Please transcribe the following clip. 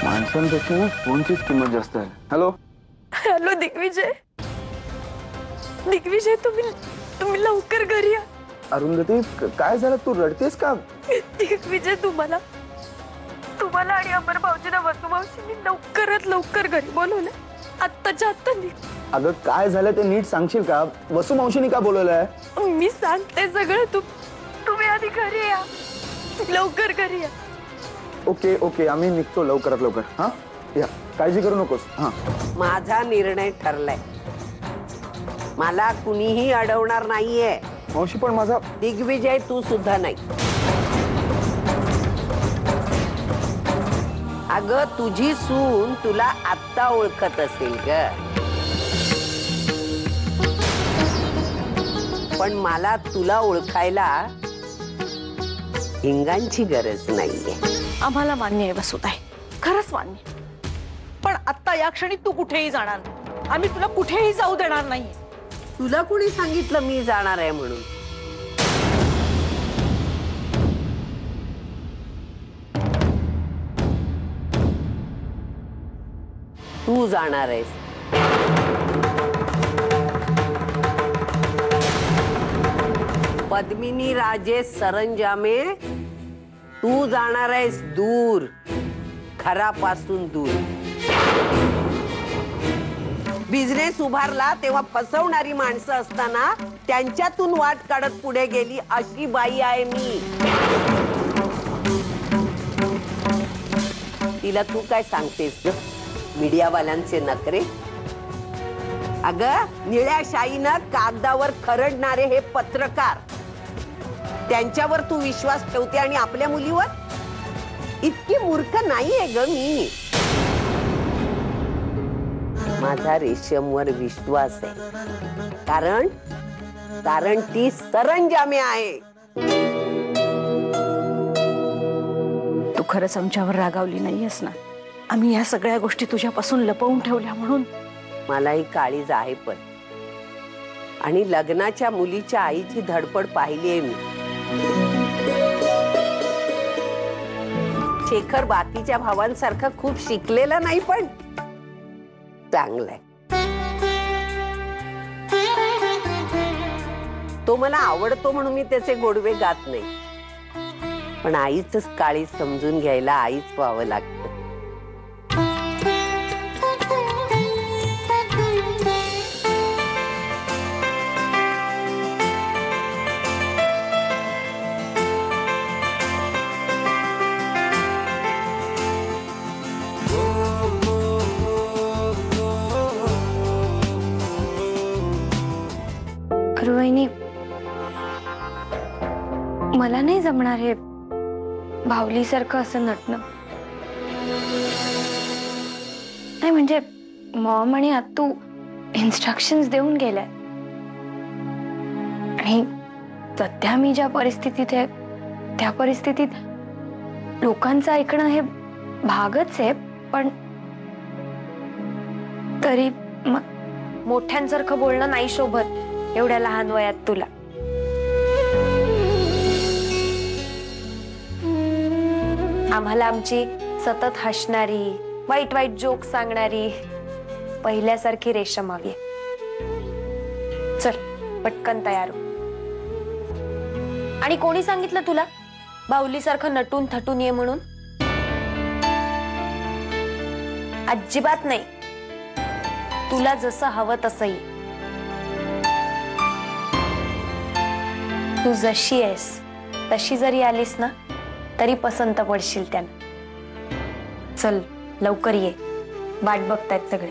माणसांपेक्षा फोनचीच किंमत जास्त आहे. Hello hello Digvijay. दिग्विजय तुम्ही लवकर घरी या. अरुंधती काय झालं, तू रडतेस का? दिग्विजय तुम्हाला आणि अमर भाऊजीला वसू मावशींनी लवकरात लवकर घरी बोलवलं. आत्ताच्या आत्ता निघ. अगं काय झालं ते नीट सांगशील का? वसू मावशीने का बोलवलंय? मी सांगते सगळं. तुम्ही आधी घरी या. लवकर घरी या. ओके ओके आम्ही निघतो लवकरात लवकर. हा या, काळजी करू नकोस. हा माझा निर्णय ठरलाय. मला कुणीही अडवणार नाहीये. मावशी पण माझा दिग्विजय तू सुद्धा नाही. अगं तुझी सून तुला आत्ता ओळखत असेल ग, पण मला तुला ओळखायला हिंगांची गरज नाहीये. आम्हाला मान्य आहे वसुताई, खरंच मान्य. पण आता या क्षणी तू कुठेही जाणार नाही. आम्ही तुला कुठेही जाऊ देणार नाही. तुला कुणी सांगितलं मी जाणार आहे म्हणून? तू जाणार आहेस. पद्मिनी राजे सरंजामे, तू जाणार आहेस दूर, घरापासून दूर. बिझनेस उभारला तेव्हा फसवणारी माणसं असताना त्यांच्यातून वाट काढत पुढे गेली अशी बाई आहे मी. तिला तू काय सांगतेस ग? मीडियावाल्यांचे नखरे. अगं निळ्या शाईनं कागदावर खरडणारे हे पत्रकार, त्यांच्यावर तू विश्वास ठेवते आणि आपल्या मुलीवर? इतकी मूर्ख नाहीये ग मी. माझा रेशमवर विश्वास आहे, कारण ती सरंजामे आहे. तू खरंच आमच्यावर रागावली नाहीयेस ना? आम्ही या सगळ्या गोष्टी तुझ्यापासून लपवून ठेवल्या म्हणून? मलाही काळीज आहे, पण आणि लग्नाच्या मुलीच्या आईची धडपड पाहिलीये मी. शेखर बाकीच्या भावांसारखा खूप शिकलेला नाही, पण चांगलाय. तो मला आवडतो म्हणून मी त्याचे गोडवे गात नाही, पण आईच काळी समजून घ्यायला आईच व्हावं लागतं. वहिनी, मला नाही जमणार हे बावली सारखं असं नटणं. नाही म्हणजे मॉम आणि आत्तू इन्स्ट्रक्शन्स देऊन गेल्या आणि सध्या मी ज्या परिस्थितीत आहे त्या परिस्थितीत लोकांचं ऐकणं हे भागच आहे. पण तरी मोठ्यांसारखं बोलणं नाही शोभत एवढ्या लहान वयात तुला. आम्हाला आमची सतत हसणारी, वाईट वाईट जोक सांगणारी पहिल्यासारखी रेशम हवी. चल पटकन तयार हो. आणि कोणी सांगितलं तुला बाहुलीसारखं नटून थटून ये म्हणून? अजिबात नाही. तुला जसं हवं तसं ये. तू जशी आहेस तशी जरी आलीस ना तरी पसंत पडशील त्यांना. चल लवकर ये, वाट बघतायत सगळे.